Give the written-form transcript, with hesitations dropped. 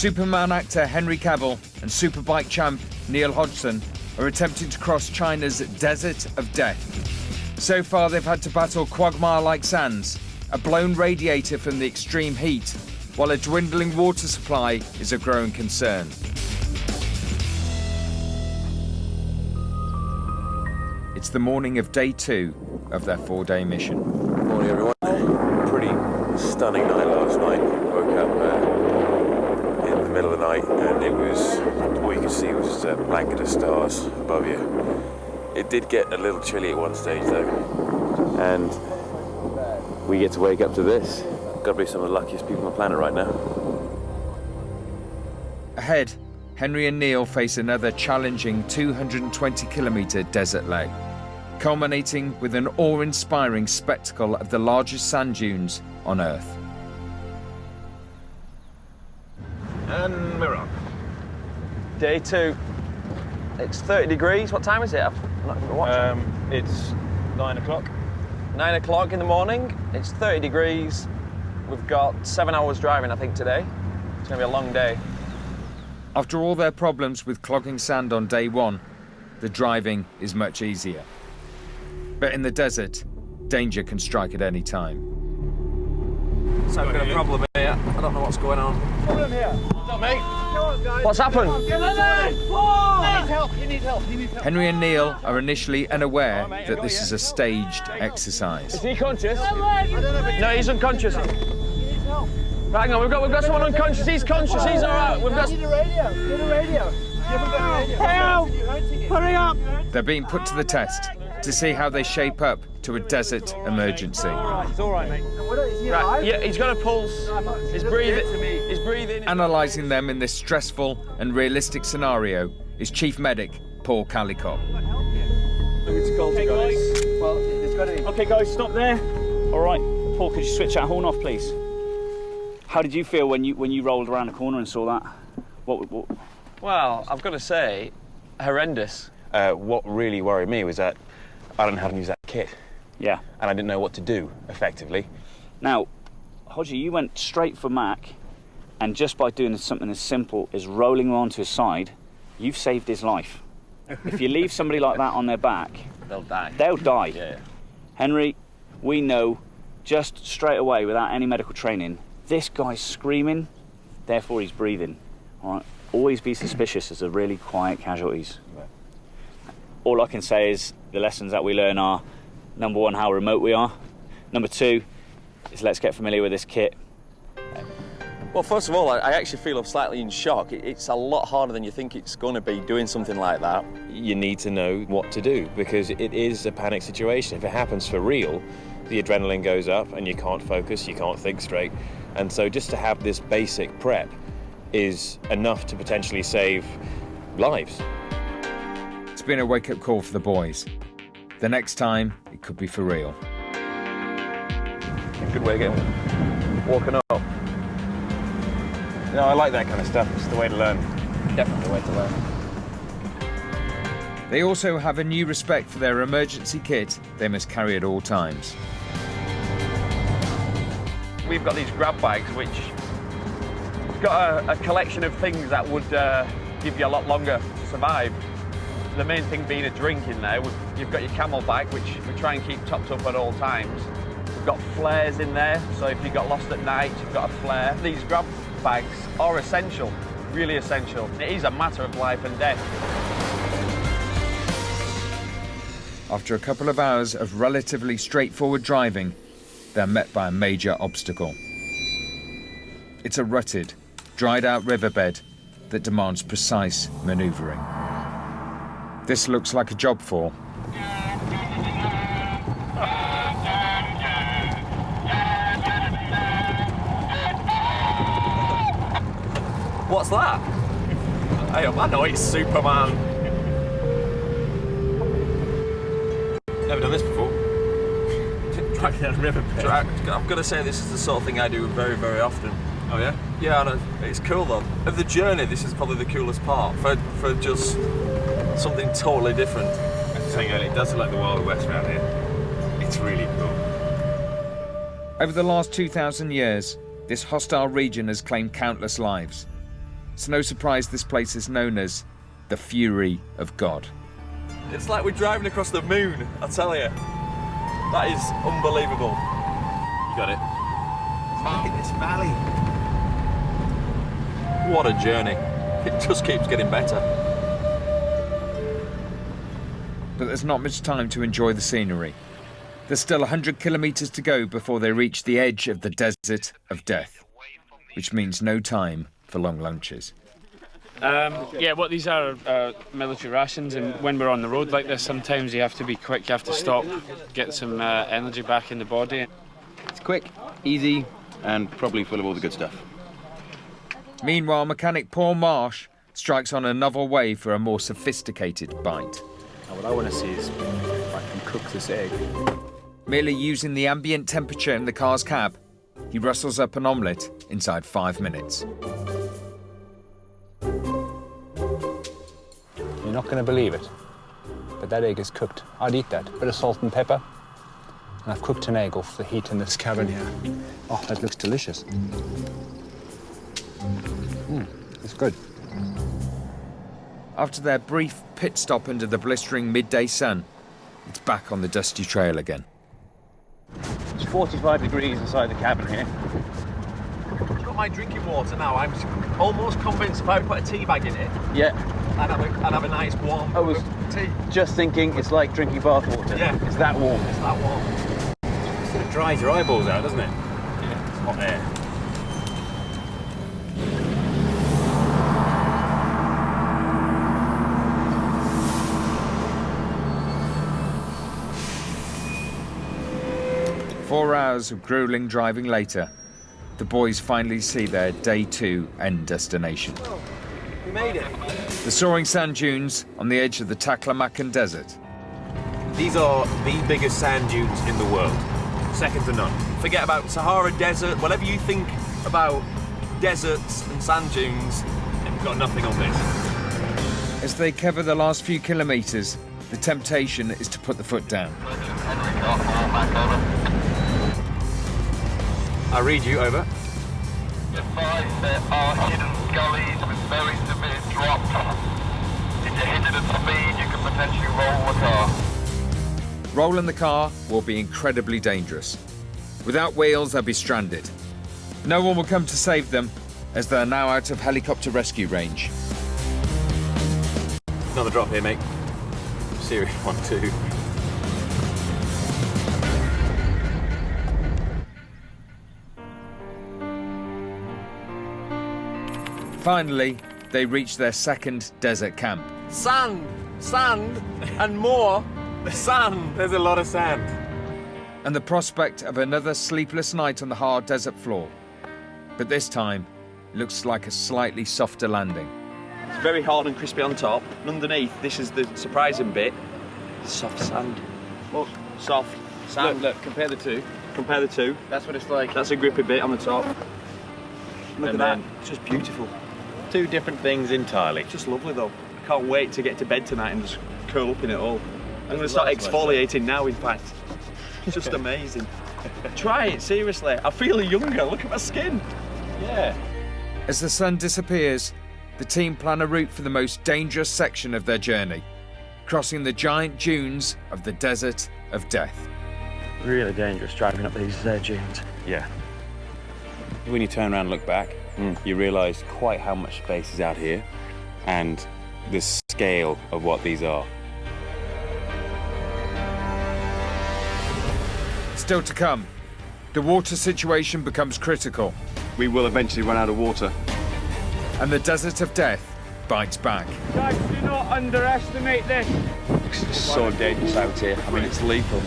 Superman actor Henry Cavill and superbike champ Neil Hodgson are attempting to cross China's desert of death. So far, they've had to battle quagmire-like sands, a blown radiator from the extreme heat, while a dwindling water supply is a growing concern. It's the morning of day 2 of their 4-day mission. Morning, everyone. Pretty stunning night last night. Woke up in the middle of the night and it was, all you could see was just a blanket of stars above you. It did get a little chilly at one stage though, and we get to wake up to this. Gotta be some of the luckiest people on the planet right now. Ahead, Henry and Neil face another challenging 220-kilometre desert leg, culminating with an awe-inspiring spectacle of the largest sand dunes on Earth. And we're on. Day 2. It's 30 degrees. What time is it? I'm not going to watch it. It's 9 o'clock. 9 o'clock in the morning. It's 30 degrees. We've got 7 hours driving, I think, today. It's going to be a long day. After all their problems with clogging sand on day 1, the driving is much easier. But in the desert, danger can strike at any time. So I've got a problem here. I don't know what's going on. Problem here. What's up, mate? What's happened? You need help. Henry and Neil are initially unaware that this is a staged exercise. Is he conscious? No, he's unconscious. Hang on, we've got someone unconscious. He's conscious. He's all right. We've got. Get a radio. You haven't got a radio. Help! Hurry up! They're being put to the test to see how they shape up to a desert emergency. It's all right, mate. Is he Right. alive? Yeah, he's got a pulse. He's breathing. He's breathing. Analysing them in this stressful and realistic scenario is Chief Medic Paul Callicott. It's cold, guys. Well, it's got to. Okay, guys, stop there. All right, Paul, could you switch that horn off, please? How did you feel when you rolled around the corner and saw that? What? Well, I've got to say, horrendous. What really worried me was that I don't know how to use that kit. Yeah. And I didn't know what to do effectively. Now, Hodgie, you went straight for Mac, and just by doing something as simple as rolling him onto his side, you've saved his life. If you leave somebody like that on their back, They'll die. they'll die. Yeah. Henry, we know just straight away without any medical training, this guy's screaming, therefore he's breathing. All right? Always be suspicious as a really quiet casualties. Right. All I can say is the lessons that we learn are, number 1, how remote we are. Number 2 is let's get familiar with this kit. Well, first of all, I actually feel slightly in shock. It's a lot harder than you think it's going to be doing something like that. You need to know what to do because it is a panic situation. If it happens for real, the adrenaline goes up and you can't focus, you can't think straight. And so just to have this basic prep is enough to potentially save lives. It's been a wake-up call for the boys. The next time, it could be for real. A good way of getting walking up. You know, I like that kind of stuff. It's the way to learn. Definitely the way to learn. They also have a new respect for their emergency kit they must carry at all times. We've got these grab bags, which got a collection of things that would give you a lot longer to survive. The main thing being a drink in there. You've got your camel bag, which we try and keep topped up at all times. We've got flares in there, so if you got lost at night, you've got a flare. These grab bags are essential, really essential. It is a matter of life and death. After a couple of hours of relatively straightforward driving, they're met by a major obstacle. It's a rutted, dried-out riverbed that demands precise manoeuvring. This looks like a job for What's that? Hey, I know it's Superman. Never done this before. Dragging down a riverbed. I've got to say, this is the sort of thing I do very, very often. Oh yeah? Yeah, and it's cool though. Of the journey, this is probably the coolest part. For just something totally different. I was saying earlier, it does look like the Wild West around here. It's really cool. Over the last 2,000 years, this hostile region has claimed countless lives. It's no surprise this place is known as the Fury of God. It's like we're driving across the moon, I tell you. That is unbelievable. You got it. Look at this valley. What a journey. It just keeps getting better. But there's not much time to enjoy the scenery. There's still 100 kilometres to go before they reach the edge of the desert of death, which means no time for long lunches. Yeah, what these are military rations, and when we're on the road like this, sometimes you have to be quick, you have to stop, get some energy back in the body. It's quick, easy, and probably full of all the good stuff. Meanwhile, mechanic Paul Marsh strikes on a novel way for a more sophisticated bite. Now what I want to see is if I can cook this egg. Merely using the ambient temperature in the car's cab, he rustles up an omelette inside 5 minutes. You're not going to believe it, but that egg is cooked. I'd eat that. Bit of salt and pepper. And I've cooked an egg off the heat in this cabin here. Oh, that looks delicious. It's good. After their brief pit stop under the blistering midday sun, it's back on the dusty trail again. It's 45 degrees inside the cabin here. You've got my drinking water now. I'm almost convinced if I put a tea bag in it, Yeah, I'd have a nice warm I was tea. just thinking it's like drinking bath water. Yeah. It's that warm. It's that warm. It dries your eyeballs out, doesn't it? Yeah. It's hot air. Four hours of grueling driving later, the boys finally see their day 2 end destination. We made it. The soaring sand dunes on the edge of the Taklamakan Desert. These are the biggest sand dunes in the world. Second to none. Forget about Sahara Desert, whatever you think about deserts and sand dunes, We've got nothing on this. As they cover the last few kilometres, the temptation is to put the foot down. I read you, over. Advise there are hidden gullies with very severe drops. If you're hidden at speed, you can potentially roll the car. Rolling the car will be incredibly dangerous. Without wheels, they'll be stranded. No one will come to save them, as they're now out of helicopter rescue range. Another drop here, mate. Serious one, too. Finally, they reach their second desert camp. sand, and more sand. There's a lot of sand. And the prospect of another sleepless night on the hard desert floor. But this time, it looks like a slightly softer landing. It's very hard and crispy on top, and underneath, this is the surprising bit, soft sand. Look, soft sand. Look, compare the two. Compare the two. That's what it's like. That's a grippy bit on the top. Look And at that. then- It's just beautiful. Two different things entirely. Just lovely though. I can't wait to get to bed tonight and just curl up in it all. I'm going to start exfoliating now, in fact. It's just amazing. Try it, seriously. I feel younger. Look at my skin. Yeah. As the sun disappears, the team plan a route for the most dangerous section of their journey, crossing the giant dunes of the Desert of Death. Really dangerous driving up these dunes. Yeah. When you turn around and look back, you realise quite how much space is out here and the scale of what these are. Still to come, the water situation becomes critical, We will eventually run out of water. and the Desert of Death bites back. Guys, do not underestimate this. It's so dangerous out here. I mean, it's lethal.